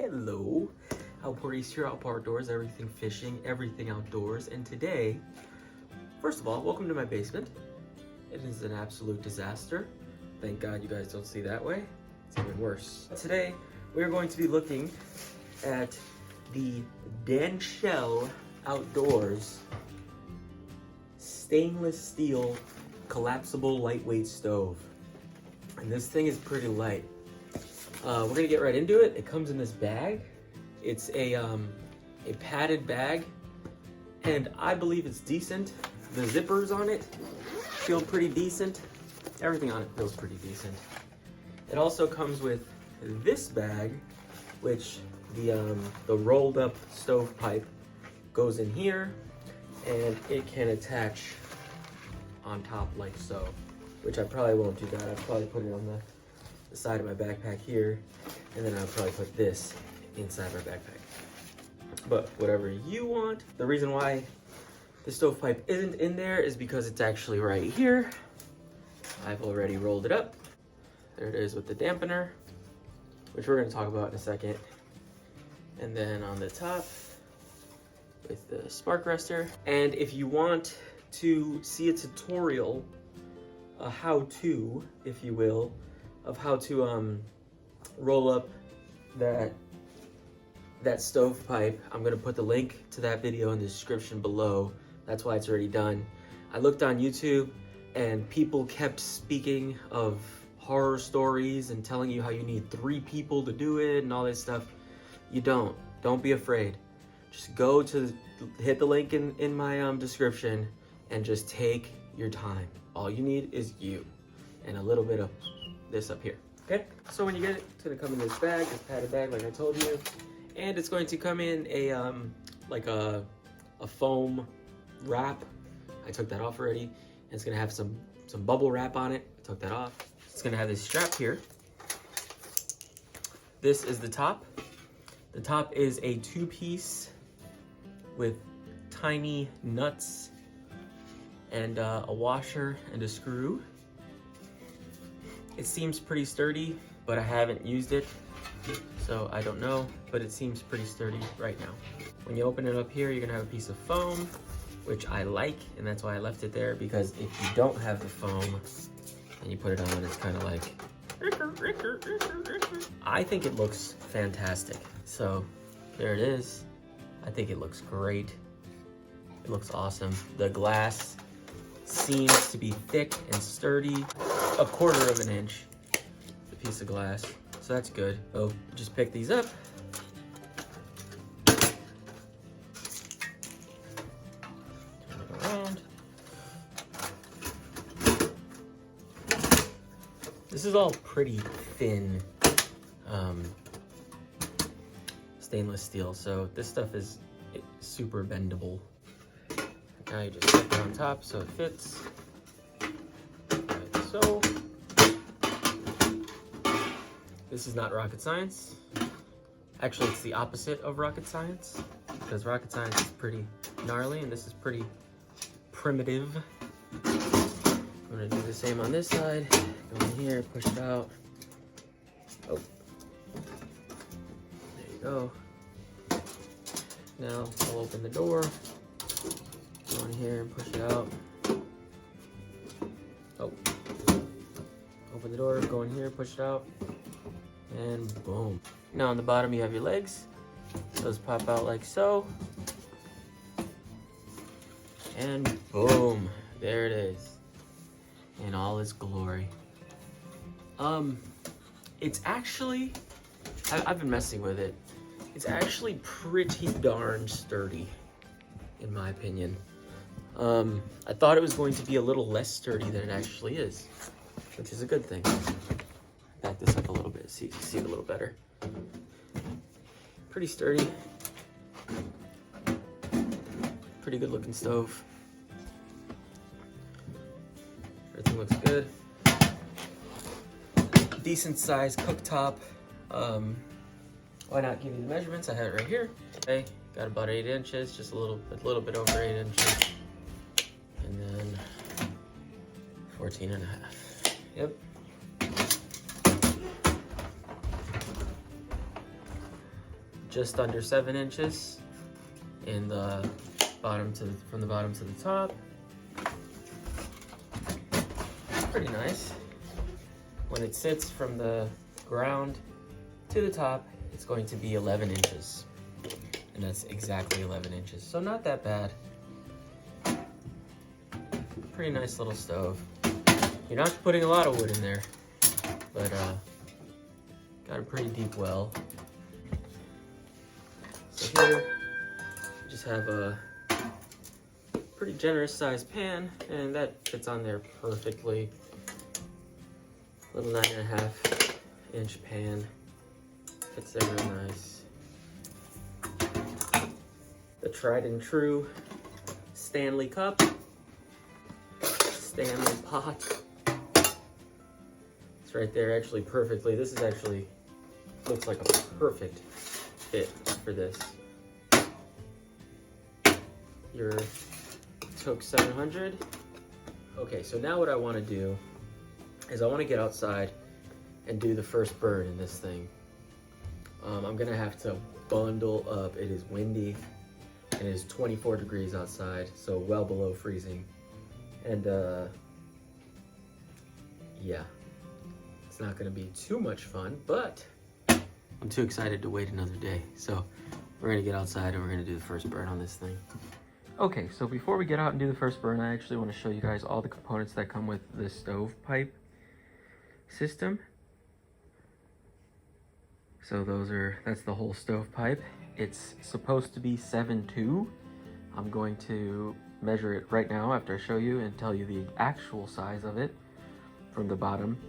Hello, Outdoor East here, Outdoor Outdoors, everything fishing, everything outdoors. And today, first of all, welcome to my basement. It is an absolute disaster. Thank God you guys don't see that way. It's even worse. Today, we're going to be looking at the DANCHEL Outdoors stainless steel collapsible lightweight stove. And this thing is pretty light. We're gonna get right into it. It comes in this bag. It's a padded bag, and I believe it's decent. The zippers on it feel pretty decent. Everything on it feels pretty decent. It also comes with this bag, which the rolled up stovepipe goes in here, and it can attach on top like so, which I probably won't do that. I'll probably put it on the side of my backpack here, and then I'll probably put this inside my backpack. But whatever you want. The reason why the stovepipe isn't in there is because it's actually right here. I've already rolled it up. There it is with the dampener, which we're going to talk about in a second. And then on the top with the spark rester. And if you want to see a tutorial, a how-to, if you will, of how to roll up that stovepipe, I'm gonna put the link to that video in the description below. That's why it's already done. I looked on YouTube and people kept speaking of horror stories and telling you how you need 3 people to do it and all this stuff. You don't be afraid. Just go to hit the link in my description and just take your time. All you need is you and a little bit of this up here, okay? So when you get it, it's gonna come in this bag, this padded bag like I told you, and it's going to come in a like a foam wrap. I took that off already, and it's gonna have some bubble wrap on it. I took that off. It's gonna have this strap here. This is the top. The top is a 2-piece with tiny nuts and a washer and a screw. It seems pretty sturdy, but I haven't used it, so I don't know, but it seems pretty sturdy right now. When you open it up here, you're gonna have a piece of foam, which I like, and that's why I left it there, because if you don't have the foam and you put it on, it's kind of like, I think it looks fantastic. So there it is. I think it looks great. It looks awesome. The glass seems to be thick and sturdy. 1/4 of an inch, the piece of glass, so that's good. So just pick these up. Turn it around. This is all pretty thin stainless steel, so this stuff is super bendable. Now you just put it on top so it fits. So, this is not rocket science. Actually, it's the opposite of rocket science, because rocket science is pretty gnarly and this is pretty primitive. I'm gonna do the same on this side. Go in here, push it out. Oh, there you go. Now I'll open the door. Go in here and push it out. Oh. Open the door, go in here, push it out, and boom. Now on the bottom you have your legs. Those pop out like so. And boom, there it is. In all its glory. It's actually, I've been messing with it. It's actually pretty darn sturdy, in my opinion. I thought it was going to be a little less sturdy than it actually is, which is a good thing. Back this up a little bit so you can see it a little better. Pretty sturdy. Pretty good looking stove. Everything looks good. Decent sized cooktop. Why not give you the measurements? I have it right here. Okay, got about 8 inches, just a little bit over 8 inches. And then 14.5. Yep. just under 7 inches in the bottom from the bottom to the top. Pretty nice. When it sits from the ground to the top, it's going to be 11 inches. And that's exactly 11 inches. So not that bad. Pretty nice little stove. You're not putting a lot of wood in there, but got a pretty deep well. So here, just have a pretty generous sized pan, and that fits on there perfectly. Little 9.5 inch pan, fits there real nice. The tried and true Stanley cup, Stanley pot. It's right there actually perfectly. This is actually, looks like a perfect fit for this. Your Toke 700. Okay, so now what I want to do is I want to get outside and do the first burn in this thing. I'm gonna have to bundle up. It is windy and it is 24 degrees outside, so well below freezing. And yeah, it's not gonna be too much fun, but I'm too excited to wait another day. So we're gonna get outside and we're gonna do the first burn on this thing. Okay, so before we get out and do the first burn, I actually want to show you guys all the components that come with the stovepipe system. So that's the whole stovepipe. It's supposed to be 7'2". I'm going to measure it right now after I show you and tell you the actual size of it from the bottom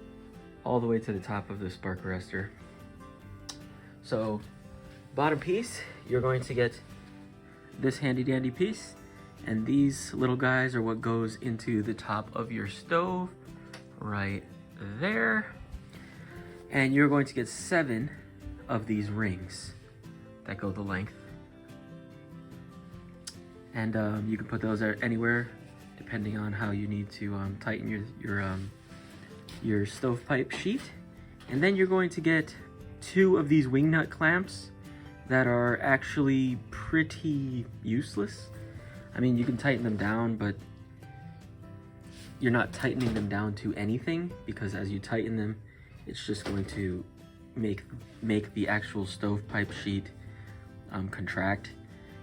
all the way to the top of the spark arrestor. So bottom piece, you're going to get this handy dandy piece, and these little guys are what goes into the top of your stove right there. And you're going to get 7 of these rings that go the length, and you can put those anywhere depending on how you need to tighten your stovepipe sheet. And then you're going to get 2 of these wing nut clamps that are actually pretty useless. I mean, you can tighten them down, but you're not tightening them down to anything, because as you tighten them, it's just going to make the actual stovepipe sheet contract,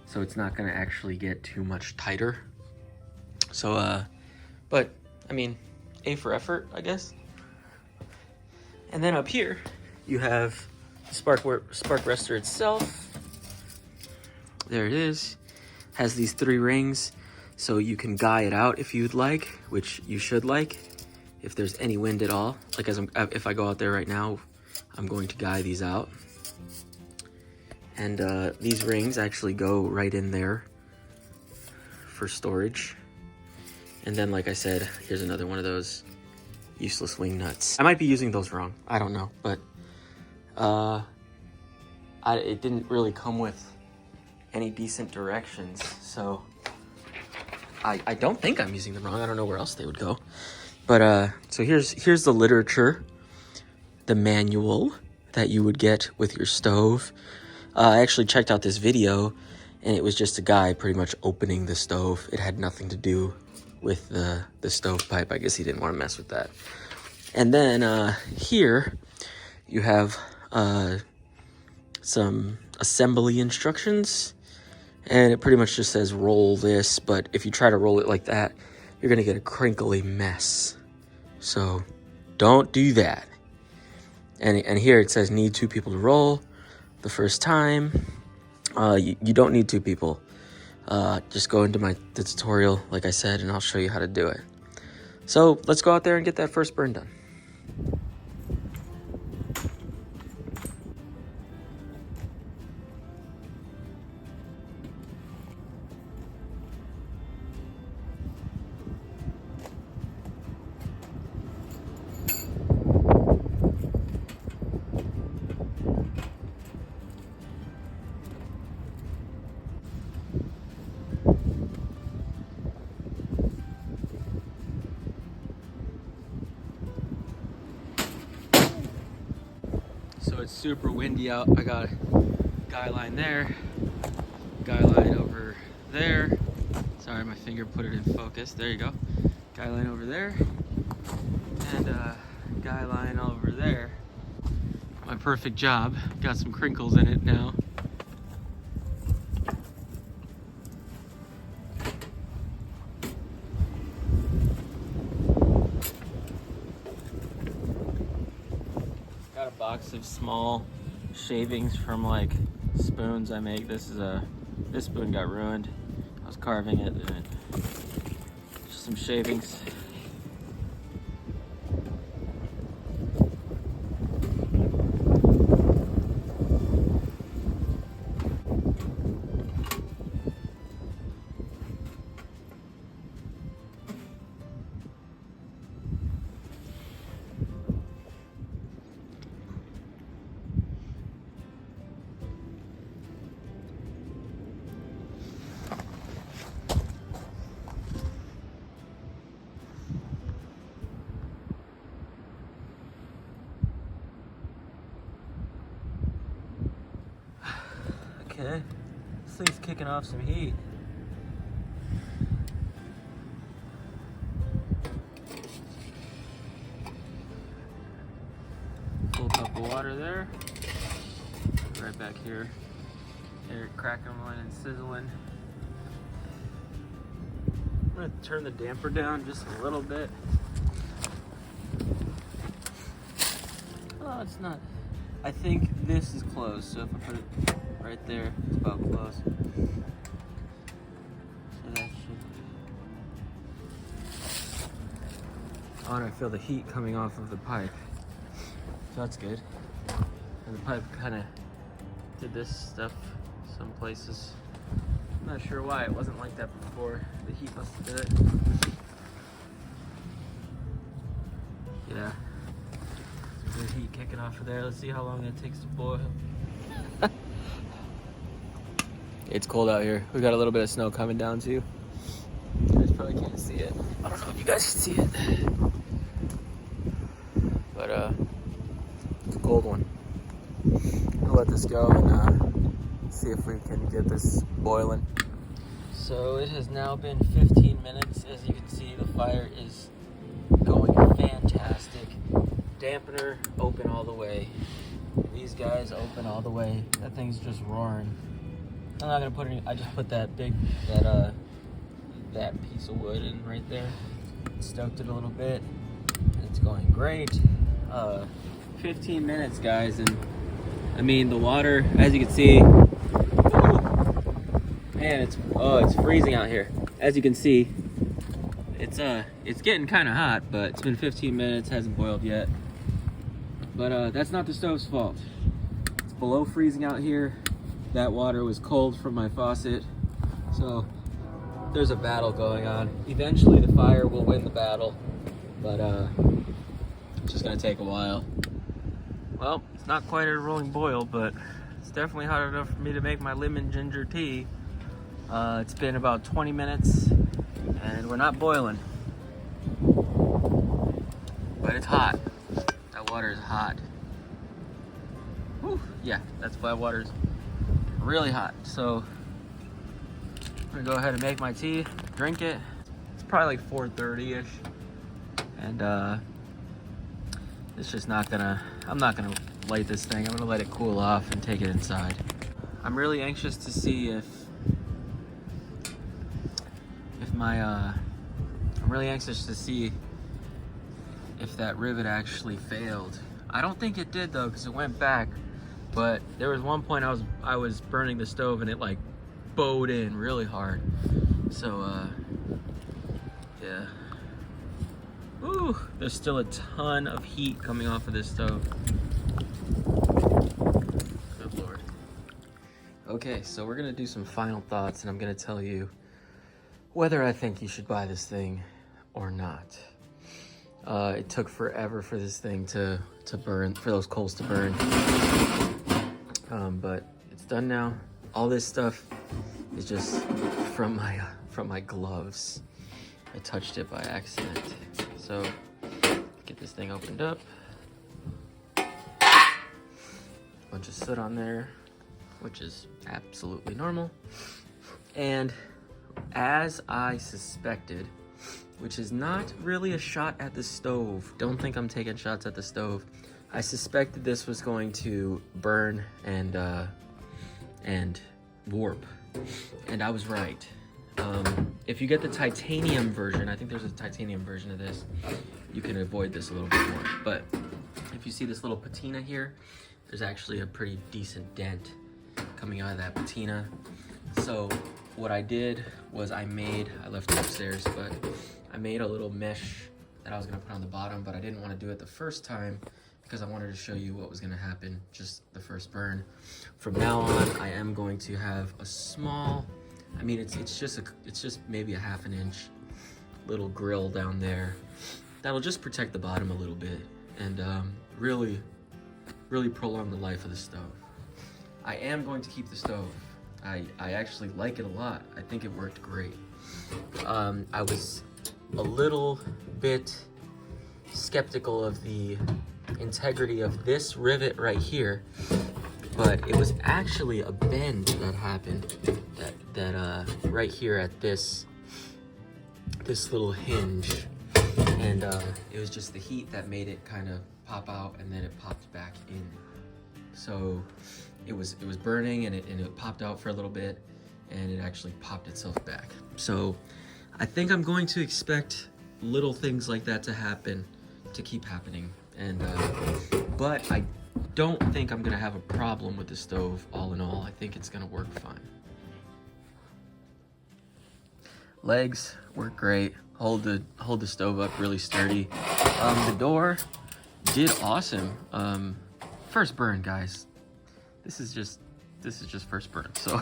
so it's not going to actually get too much tighter. So but I mean, A for effort, I guess. And then up here you have the spark arrestor itself. There it is. Has these 3 rings, so you can guy it out if you'd like, which you should like, if there's any wind at all. Like if I go out there right now, I'm going to guy these out. And these rings actually go right in there for storage. And then, like I said, here's another one of those useless wing nuts. I might be using those wrong, I don't know, but it didn't really come with any decent directions, so I don't think I'm using them wrong. I don't know where else they would go. But so here's the literature, the manual that you would get with your stove. I actually checked out this video, and it was just a guy pretty much opening the stove. It had nothing to do with the stovepipe. I guess he didn't want to mess with that. And then here you have some assembly instructions, and it pretty much just says roll this, but if you try to roll it like that, you're gonna get a crinkly mess. So don't do that. And here it says need 2 people to roll the first time. You don't need 2 people. Just go into the tutorial, like I said, and I'll show you how to do it. So let's go out there and get that first burn done. So it's super windy out. I got Guy line there, guy line over there. Sorry, my finger put it in focus. There you go. Guy line over there, and guy line over there. My perfect job. Got some crinkles in it now. Got a box of small shavings from like spoons I make. This spoon got ruined. I was carving it, and just some shavings. Okay, this thing's kicking off some heat. Full cup of water there. Right back here. They're crackling and sizzling. I'm gonna turn the damper down just a little bit. Oh, it's not. I think this is closed, so if I put it right there, it's about close. So that should. Oh, and I feel the heat coming off of the pipe. So that's good. And the pipe kind of did this stuff some places. I'm not sure why it wasn't like that before. The heat must have did it. Yeah. The heat kicking off of there. Let's see how long it takes to boil. It's cold out here. We got a little bit of snow coming down too. You guys probably can't see it. I don't know if you guys can see it. But it's a cold one. We'll let this go and see if we can get this boiling. So it has now been 15 minutes. As you can see, the fire is going fantastic. Dampener open all the way. These guys open all the way. That thing's just roaring. I'm not gonna put any. I just put that big that piece of wood in right there. Stoked it a little bit. It's going great. 15 minutes, guys, and I mean the water, as you can see. Man, it's freezing out here. As you can see, it's getting kind of hot, but it's been 15 minutes, hasn't boiled yet. But that's not the stove's fault. It's below freezing out here. That water was cold from my faucet, so there's a battle going on. Eventually the fire will win the battle, but it's just gonna take a while. Well, it's not quite at a rolling boil, but it's definitely hot enough for me to make my lemon ginger tea. It's been about 20 minutes, and we're not boiling, but it's hot. That water is hot. Whew, yeah, that's why water's really hot. So I'm gonna go ahead and make my tea, drink it. It's probably like 4:30-ish, and it's just not gonna. I'm not gonna light this thing. I'm gonna let it cool off and take it inside. I'm really anxious to see if my I'm really anxious to see if that rivet actually failed. I don't think it did though, because it went back. But there was one point I was burning the stove and it like bowed in really hard. So yeah. Ooh, there's still a ton of heat coming off of this stove. Good Lord. Okay, so we're gonna do some final thoughts, and I'm gonna tell you whether I think you should buy this thing or not. It took forever for this thing to burn, for those coals to burn. But it's done now. All this stuff is just from my gloves. I touched it by accident. So get this thing opened up. Bunch of soot on there. which is absolutely normal. And as I suspected, which is not really a shot at the stove. Don't think I'm taking shots at the stove. I suspected this was going to burn and warp, and I was right. If you get the titanium version, I think there's a titanium version of this, you can avoid this a little bit more. But if you see this little patina here, there's actually a pretty decent dent coming out of that patina. So what I did was I left it upstairs, but I made a little mesh that I was gonna put on the bottom, but I didn't want to do it the first time because I wanted to show you what was gonna happen, just the first burn. From now on, I am going to have a small, I mean, it's just maybe a ½ inch little grill down there. That'll just protect the bottom a little bit and really prolong the life of the stove. I am going to keep the stove. I actually like it a lot. I think it worked great. I was a little bit skeptical of the integrity of this rivet right here, but it was actually a bend that happened that right here at this little hinge, and it was just the heat that made it kind of pop out, and then it popped back in. So it was burning, and it popped out for a little bit, and it actually popped itself back. So I think I'm going to expect little things like that to keep happening, and but I don't think I'm gonna have a problem with the stove. All in all, I think it's gonna work fine. Legs work great. Hold the stove up really sturdy. The door did awesome. First burn, guys. This is just first burn. So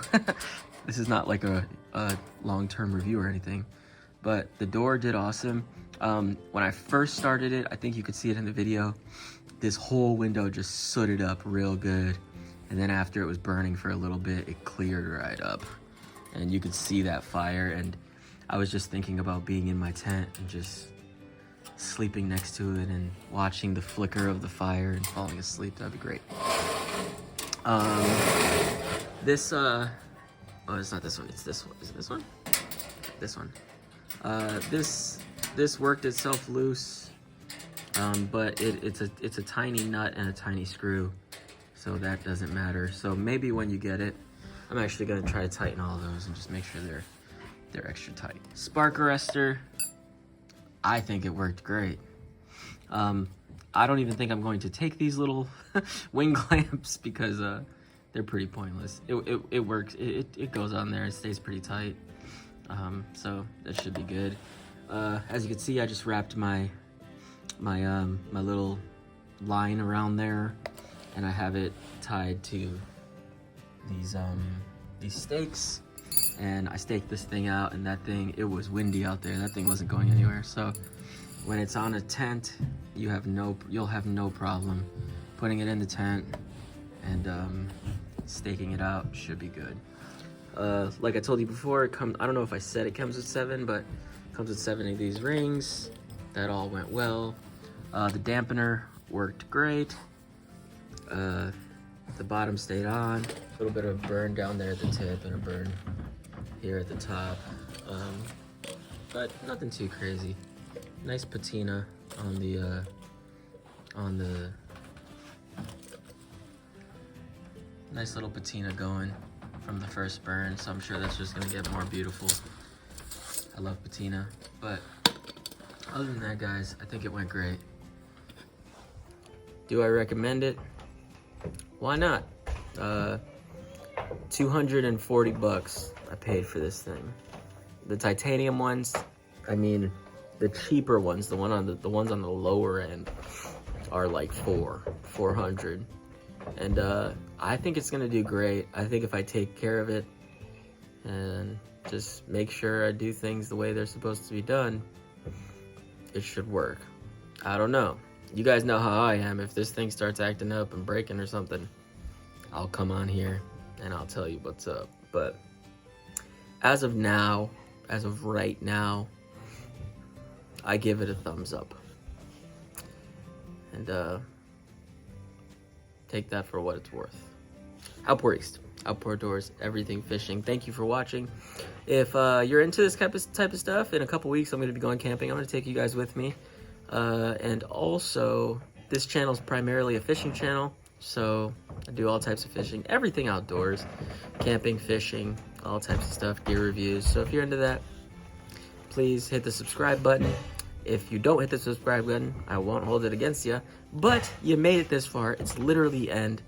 this is not like a long-term review or anything. But the door did awesome. When I first started it, I think you could see it in the video, this whole window just sooted up real good. And then after it was burning for a little bit, it cleared right up. And you could see that fire. And I was just thinking about being in my tent and just sleeping next to it and watching the flicker of the fire and falling asleep. That'd be great. This, oh, it's not this one, it's this one. Is it this one? This one. This worked itself loose, but it's a tiny nut and a tiny screw, so that doesn't matter. So maybe when you get it, I'm actually gonna try to tighten all those and just make sure they're extra tight. Spark arrestor, I think it worked great. I don't even think I'm going to take these little wing clamps because they're pretty pointless. It works. It goes on there. It stays pretty tight. So that should be good. As you can see, I just wrapped my little line around there, and I have it tied to these stakes. And I staked this thing out, and that thing, it was windy out there. That thing wasn't going anywhere. So when it's on a tent, you'll have no problem putting it in the tent and staking it out. Should be good. Like I told you before, I don't know if I said it comes with 7, but it comes with 7 of these rings. That all went well. The dampener worked great. The bottom stayed on. A little bit of burn down there at the tip and a burn here at the top, but nothing too crazy. Nice patina on the nice little patina going from the first burn, so I'm sure that's just gonna get more beautiful. I love patina, but other than that, guys, I think it went great. Do I recommend it? Why not? 240 bucks I paid for this thing. The titanium ones, I mean, the cheaper ones, the ones on the lower end are like 400. And I think it's gonna do great. I think if I take care of it and just make sure I do things the way they're supposed to be done, it should work. I don't know. You guys know how I am. If this thing starts acting up and breaking or something, I'll come on here and I'll tell you what's up. But as of right now, I give it a thumbs up. And take that for what it's worth. Haupriest. outdoors, everything fishing. Thank you for watching. If you're into this type of stuff, in a couple weeks I'm going to be going camping. I'm going to take you guys with me. And also, this channel is primarily a fishing channel, so I do all types of fishing, everything outdoors, camping, fishing, all types of stuff, gear reviews. So if you're into that, please hit the subscribe button. If you don't hit the subscribe button, I won't hold it against you. But you made it this far. It's literally the end.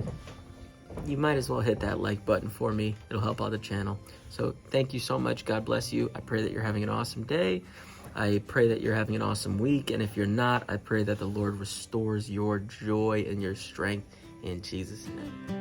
You might as well hit that like button for me. It'll help out the channel. So thank you so much. God bless you. I pray that you're having an awesome day. I pray that you're having an awesome week. And if you're not, I pray that the Lord restores your joy and your strength in Jesus' name.